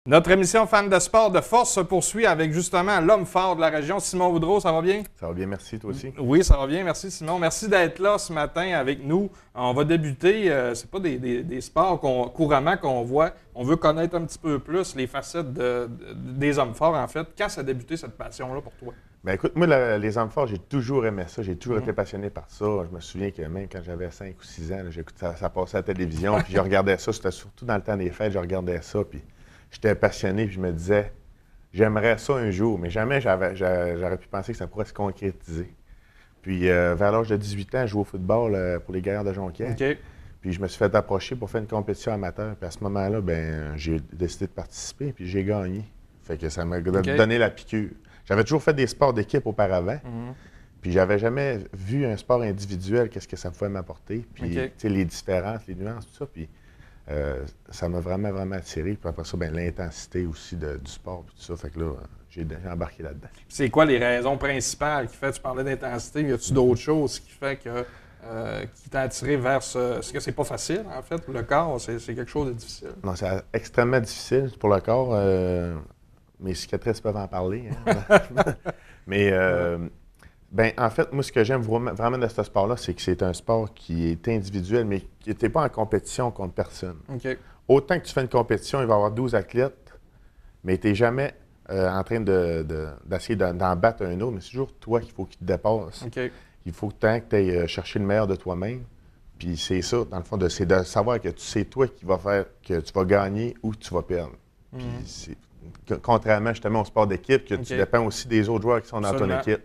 Notre émission Fan de sport de force se poursuit avec justement l'homme fort de la région, Simon Boudreau. Ça va bien? Ça va bien, merci. Toi aussi? Oui, ça va bien. Merci, Simon. Merci d'être là ce matin avec nous. On va débuter. C'est pas des sports couramment qu'on voit. On veut connaître un petit peu plus les facettes des hommes forts, en fait. Quand ça a débuté, cette passion-là, pour toi? Bien, écoute, moi, les hommes forts, j'ai toujours aimé ça. J'ai toujours été passionné par ça. Je me souviens que même quand j'avais 5 ou 6 ans, j'écoutais ça passait à la télévision, puis je regardais ça. C'était surtout dans le temps des fêtes, je regardais ça, puis j'étais passionné, puis je me disais, j'aimerais ça un jour, mais jamais j'aurais pu penser que ça pourrait se concrétiser. Puis, vers l'âge de 18 ans, je jouais au football pour les Gaillards de Jonquière. OK. Puis, je me suis fait approcher pour faire une compétition amateur. Puis, à ce moment-là, ben, j'ai décidé de participer, puis j'ai gagné. Fait que ça m'a donné la piqûre. J'avais toujours fait des sports d'équipe auparavant, puis j'avais jamais vu un sport individuel, qu'est-ce que ça pouvait m'apporter. Puis, tu sais, les différences, les nuances, tout ça. Puis, ça m'a vraiment, vraiment attiré. Puis après ça, ben, l'intensité aussi du sport, tout ça. Fait que là, j'ai embarqué là-dedans. C'est quoi les raisons principales qui fait, tu parlais d'intensité, y a-tu d'autres choses qui fait que qui t'a attiré vers ce... Est-ce que c'est pas facile, en fait, pour le corps? C'est quelque chose de difficile. Non, c'est extrêmement difficile pour le corps. Mes cicatrices peuvent en parler. Hein? Mais, ben, en fait, moi, ce que j'aime vraiment de ce sport-là, c'est que c'est un sport qui est individuel, mais qui n'était pas en compétition contre personne. OK. Autant que tu fais une compétition, il va y avoir 12 athlètes, mais tu n'es jamais en train d'essayer d'en battre un autre, mais c'est toujours toi qu'il faut qu'il te dépasse. OK. Il faut que tu ailles chercher le meilleur de toi-même. Puis c'est ça, dans le fond, c'est de savoir que c'est toi qui va faire que tu vas gagner ou que tu vas perdre. Puis c'est contrairement justement au sport d'équipe, que tu dépends aussi des autres joueurs qui sont dans ton équipe.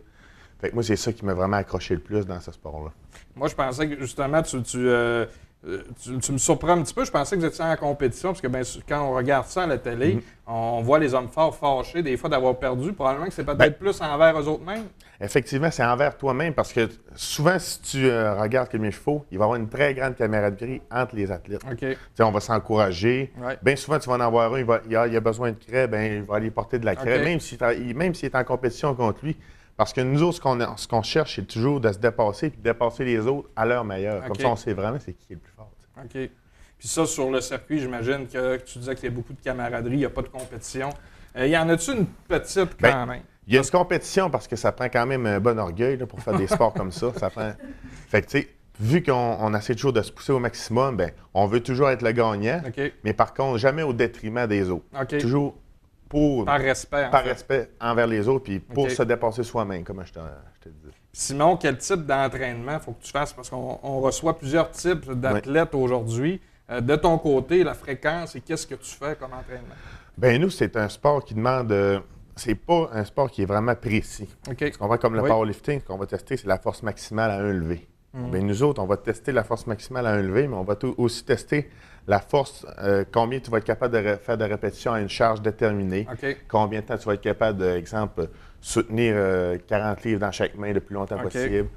Fait que moi, c'est ça qui m'a vraiment accroché le plus dans ce sport-là. Moi, je pensais que justement, tu me surprends un petit peu. Je pensais que vous étiez en compétition, parce que bien, quand on regarde ça à la télé, on voit les hommes forts fâchés des fois d'avoir perdu. Probablement que c'est peut-être plus envers eux autres mêmes. Effectivement, c'est envers toi-même, parce que souvent, si tu regardes comme il faut, il va y avoir une très grande camaraderie entre les athlètes. OK. On va s'encourager. Ouais. Bien souvent, tu vas en avoir un, il a besoin de craie, bien, il va aller porter de la craie, même s'il est en compétition contre lui. Parce que nous autres, ce qu'on cherche, c'est toujours de se dépasser et de dépasser les autres à leur meilleur. Comme ça, on sait vraiment c'est qui est le plus fort. T'sais. OK. Puis ça, sur le circuit, j'imagine que tu disais qu'il y a beaucoup de camaraderie, il n'y a pas de compétition. Y en a-tu une petite quand même? Il y a une compétition parce que ça prend quand même un bon orgueil là, pour faire des sports comme ça. Fait que, tu sais, vu qu'on essaie toujours de se pousser au maximum, bien, on veut toujours être le gagnant, mais par contre, jamais au détriment des autres. Toujours par respect. Respect envers les autres, puis pour se dépasser soi-même, comme je te disais. Simon, quel type d'entraînement faut que tu fasses? Parce qu'on reçoit plusieurs types d'athlètes aujourd'hui. De ton côté, la fréquence et qu'est-ce que tu fais comme entraînement? Bien, nous, c'est un sport qui demande... c'est pas un sport qui est vraiment précis. Tu comprends? Comme le powerlifting, ce qu'on va tester, c'est la force maximale à un levé. Bien, nous autres, on va tester la force maximale à un levé, mais on va aussi tester la force, combien tu vas être capable de faire de répétitions à une charge déterminée. Combien de temps tu vas être capable, par exemple, soutenir 40 livres dans chaque main le plus longtemps possible.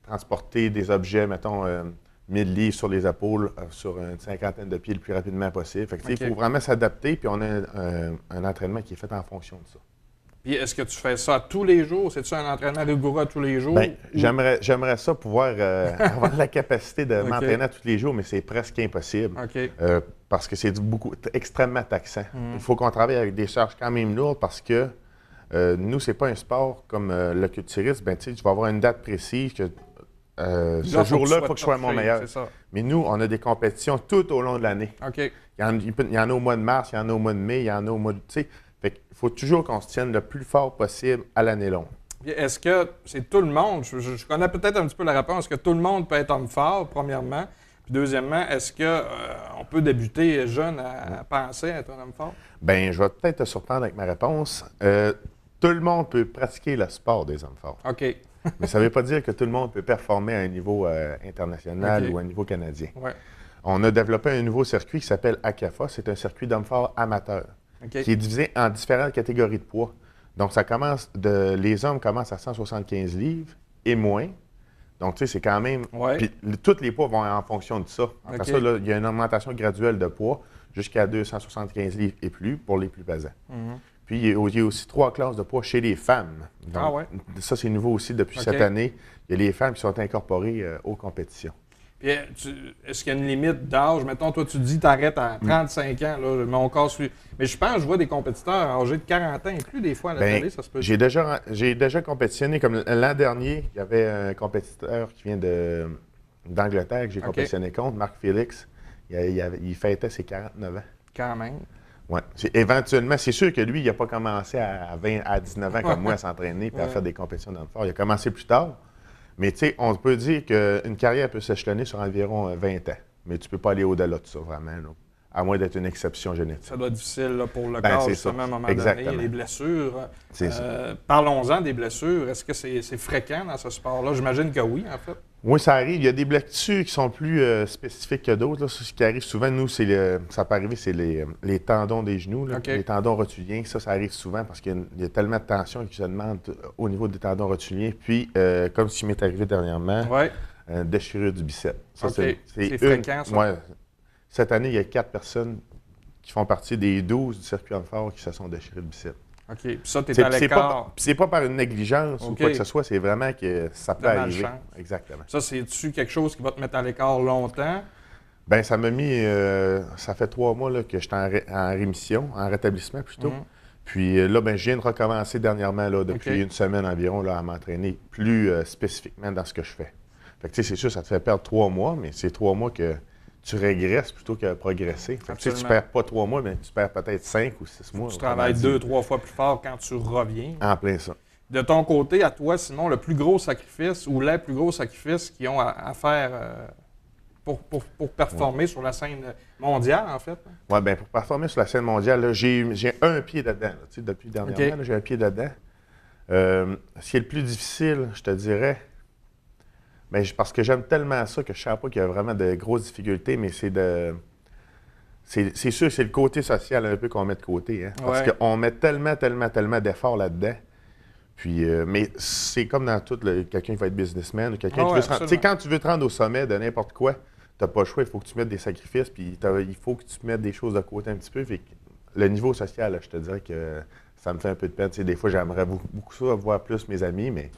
Transporter des objets, mettons, 1000 livres sur les épaules, sur une cinquantaine de pieds le plus rapidement possible. Fait que, il faut vraiment s'adapter, puis on a un entraînement qui est fait en fonction de ça. Puis est-ce que tu fais ça tous les jours? C'est-tu un entraînement rigoureux à tous les jours? Bien, j'aimerais ça pouvoir avoir la capacité de m'entraîner tous les jours, mais c'est presque impossible. Parce que c'est extrêmement taxant. Il faut qu'on travaille avec des charges quand même lourdes parce que nous, c'est pas un sport comme le culturisme. Bien, tu vas avoir une date précise que ce jour-là, il faut que je sois à mon meilleur. Mais nous, on a des compétitions tout au long de l'année. Il y en a au mois de mars, il y en a au mois de mai, il y en a au mois de... Fait qu'il faut toujours qu'on se tienne le plus fort possible à l'année longue. Est-ce que c'est tout le monde? Je connais peut-être un petit peu la réponse. Est-ce que tout le monde peut être homme fort, premièrement? Puis deuxièmement, est-ce qu'on peut débuter jeune à penser à être un homme fort? Bien, je vais peut-être te surprendre avec ma réponse. Tout le monde peut pratiquer le sport des hommes forts. Mais ça ne veut pas dire que tout le monde peut performer à un niveau international ou à un niveau canadien. On a développé un nouveau circuit qui s'appelle ACAFA. C'est un circuit d'hommes forts amateurs. Qui est divisé en différentes catégories de poids. Donc, les hommes commencent à 175 livres et moins. Donc, tu sais, c'est quand même... Puis, tous les poids vont en fonction de ça. Après ça, là, il y a une augmentation graduelle de poids jusqu'à 275 livres et plus pour les plus pesants. Puis, il y a aussi 3 classes de poids chez les femmes. Donc, ça, c'est nouveau aussi depuis cette année. Il y a les femmes qui sont incorporées aux compétitions. Puis, est-ce qu'il y a une limite d'âge? Mettons, toi, tu dis, t'arrêtes à 35 ans, là, mon corps suit. Mais je pense que je vois des compétiteurs âgés de 40 ans et plus, des fois, à la télé, ça se peut. J'ai déjà compétitionné, comme l'an dernier, il y avait un compétiteur qui vient d'Angleterre que j'ai compétitionné contre, Marc Félix. Il fêtait ses 49 ans. Quand même. Oui. Éventuellement, c'est sûr que lui, il n'a pas commencé à 19 ans comme moi à s'entraîner et à faire des compétitions dans le fort. Il a commencé plus tard. Mais tu sais, on peut dire qu'une carrière peut s'échelonner sur environ 20 ans. Mais tu ne peux pas aller au-delà de ça, vraiment, là, à moins d'être une exception génétique. Ça doit être difficile là, pour le corps, justement, à un moment donné. Il y a des blessures. Parlons-en des blessures. Est-ce que c'est fréquent dans ce sport-là? J'imagine que oui, en fait. Oui, ça arrive. Il y a des blessures qui sont plus spécifiques que d'autres. Ce qui arrive souvent, nous, ça peut arriver, c'est les tendons des genoux, là, les tendons rotuliens. Ça arrive souvent parce qu'il y a tellement de tension qu'ils se demandent au niveau des tendons rotuliens. Puis, comme ce qui m'est arrivé dernièrement, déchirure du biceps. Ça, c'est fréquent, ça? Oui. Cette année, il y a 4 personnes qui font partie des 12 du circuit homme fort qui se sont déchirés le biceps. OK. Puis ça, tu es à l'écart. C'est pas par une négligence ou quoi que ce soit, c'est vraiment que ça peut arriver. Exactement. Ça, c'est-tu quelque chose qui va te mettre à l'écart longtemps? Bien, ça m'a mis... ça fait 3 mois là, que j'étais en rémission, en rétablissement plutôt. Puis là, je viens de recommencer dernièrement, là, depuis une semaine environ, là, à m'entraîner plus spécifiquement dans ce que je fais. Fait que tu sais, c'est sûr, ça te fait perdre 3 mois, mais c'est 3 mois que tu régresses plutôt que progresser. Fait que, tu ne perds pas 3 mois, mais tu perds peut-être 5 ou 6 mois. Tu travailles 2-3 fois plus fort quand tu reviens. En plein ça. De ton côté, à toi, Simon, le plus gros sacrifice ou les plus gros sacrifices qu'ils ont à faire pour performer sur la scène mondiale, en fait? Oui, bien, pour performer sur la scène mondiale, j'ai un pied dedans. Depuis dernièrement, là, j'ai un pied dedans. Ce qui est le plus difficile, je te dirais, bien, parce que j'aime tellement ça que je ne savais pas qu'il y a vraiment de grosses difficultés, mais c'est sûr que c'est le côté social un peu qu'on met de côté. Hein, parce qu'on met tellement d'efforts là-dedans. Puis, mais c'est comme dans tout, quelqu'un qui va être businessman ou quelqu'un qui veut se rendre. Tu sais, quand tu veux te rendre au sommet de n'importe quoi, tu n'as pas le choix, il faut que tu mettes des sacrifices, puis il faut que tu mettes des choses de côté un petit peu. Fait que le niveau social, là, je te dirais que ça me fait un peu de peine. Tu sais, des fois, j'aimerais beaucoup ça, voir plus mes amis, mais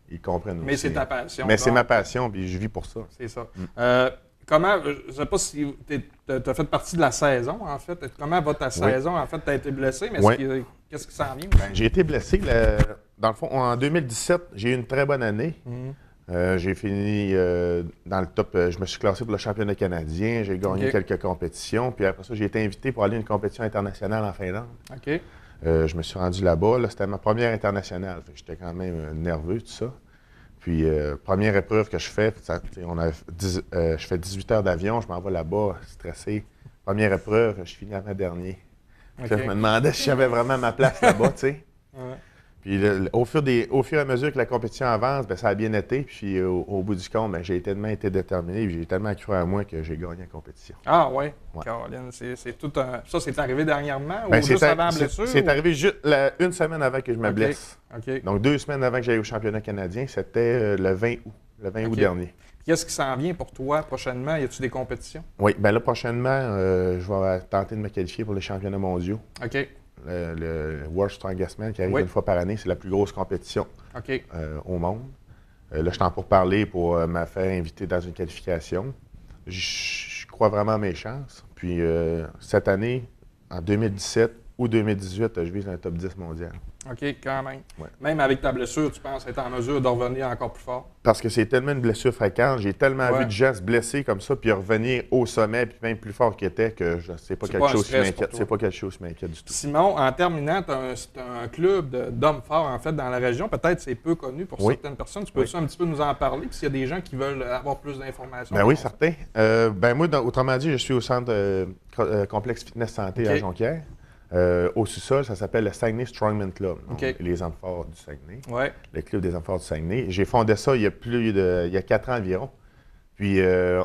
ils comprennent aussi. Mais c'est ta passion. Mais c'est ma passion, puis je vis pour ça. C'est ça. Comment, je ne sais pas si tu as fait partie de la saison, en fait. Comment va ta saison? En fait, tu as été blessé, mais qu'est-ce qui s'en vient? J'ai été blessé. Dans le fond, en 2017, j'ai eu une très bonne année. J'ai fini dans le top. Je me suis classé pour le championnat canadien. J'ai gagné quelques compétitions. Puis après ça, j'ai été invité pour aller à une compétition internationale en Finlande. Je me suis rendu là-bas. Là, c'était ma première internationale. J'étais quand même nerveux, tout ça. Puis, première épreuve que je fais, je fais 18 heures d'avion, je m'en vais là-bas, stressé. Première épreuve, je finis avant-dernier. Je me demandais si j'avais vraiment ma place là-bas, tu sais. Puis, au fur et à mesure que la compétition avance, bien, ça a bien été. Puis, au bout du compte, bien, j'ai tellement été déterminé, j'ai tellement cru à moi que j'ai gagné la compétition. Ah oui? Caroline, c'est tout un... Ça, c'est arrivé dernièrement ou juste avant la blessure? C'est arrivé juste une semaine avant que je me blesse. Donc, 2 semaines avant que j'aille au championnat canadien, c'était le 20 août. Le 20 août dernier. Qu'est-ce qui s'en vient pour toi prochainement? Y a-t-il des compétitions? Oui, bien là, prochainement, je vais tenter de me qualifier pour les championnats mondiaux. Le World Strongest Man qui arrive une fois par année, c'est la plus grosse compétition au monde. Là, je suis en pourparlers pour me faire inviter dans une qualification. Je crois vraiment à mes chances. Puis cette année, en 2017 ou 2018, je vise un top 10 mondial. OK, quand même. Même avec ta blessure, tu penses être en mesure de revenir encore plus fort? Parce que c'est tellement une blessure fréquente. J'ai tellement vu de gens se blesser comme ça, puis revenir au sommet, puis même plus fort qu'ils étaient, que c'est pas quelque chose qui m'inquiète. C'est pas quelque chose qui m'inquiète du tout. Simon, en terminant, tu as un club d'hommes forts, en fait, dans la région. Peut-être c'est peu connu pour certaines personnes. Tu peux un petit peu nous en parler, puis s'il y a des gens qui veulent avoir plus d'informations? Ben oui, certain. Moi, autrement dit, je suis au centre Complexe Fitness Santé à Jonquière. Au sous-sol, ça s'appelle le Saguenay Strongman Club, donc les hommes forts du Saguenay, le club des hommes forts du Saguenay. J'ai fondé ça il y a 4 ans environ. Puis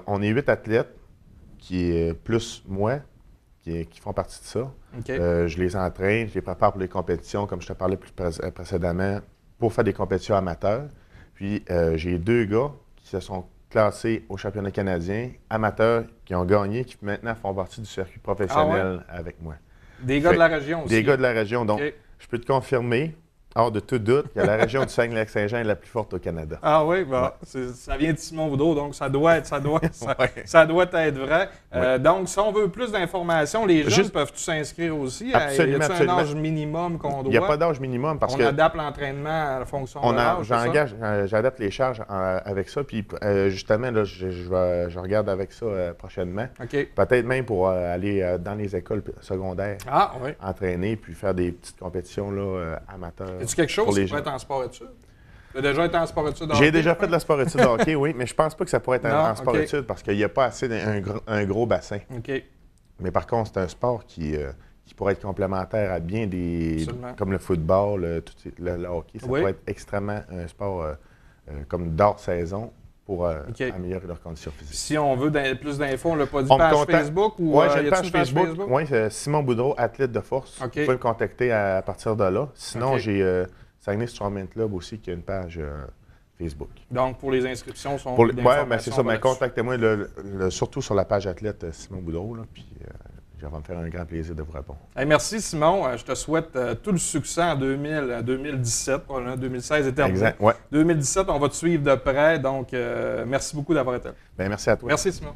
on est 8 athlètes, plus moi, qui font partie de ça. Je les entraîne, je les prépare pour les compétitions, comme je te parlais plus précédemment, pour faire des compétitions amateurs. Puis j'ai 2 gars qui se sont classés au championnat canadien, amateurs, qui ont gagné, qui maintenant font partie du circuit professionnel avec moi. Des gars de la région aussi. Des gars de la région. Donc, je peux te confirmer, hors de tout doute que la région du Saguenay-Lac-Saint-Jean est la plus forte au Canada. Ah oui, bon, ça vient de Simon Boudreau, donc ça doit être vrai. Donc, si on veut plus d'informations, les jeunes peuvent-tu s'inscrire aussi? Absolument, y a-t-il un âge minimum qu'on doit? Il n'y a pas d'âge minimum parce on que... On adapte l'entraînement à la fonction de l'âge, j'adapte les charges avec ça, puis justement, là, je regarde avec ça prochainement. Peut-être même pour aller dans les écoles secondaires, entraîner, puis faire des petites compétitions là, amateurs. Est-ce quelque chose qui pourrait être en sport-études? Tu as déjà été en sport-études? J'ai déjà fait de la sport-études de hockey, oui, mais je pense pas que ça pourrait être en sport-études parce qu'il n'y a pas assez un gros bassin. Mais par contre, c'est un sport qui pourrait être complémentaire à bien des... comme le football, le hockey. Ça pourrait être extrêmement un sport comme d'hors-saison pour améliorer leurs conditions physiques. Si on veut plus d'infos, on l'a pas dit, page Facebook ou j'ai une page Facebook. Oui, c'est Simon Boudreau, athlète de force. Vous pouvez me contacter à partir de là. Sinon, j'ai Saguenay Strongman Club aussi qui a une page Facebook. Donc, pour les inscriptions, oui, c'est ça. Mais contactez-moi surtout sur la page athlète Simon Boudreau. Là, puis, ça va me faire un grand plaisir de vous répondre. Merci, Simon. Je te souhaite tout le succès en 2017. 2016 est terminé. Exact, ouais. 2017, on va te suivre de près. Donc, merci beaucoup d'avoir été là. Merci à toi. Merci, Simon.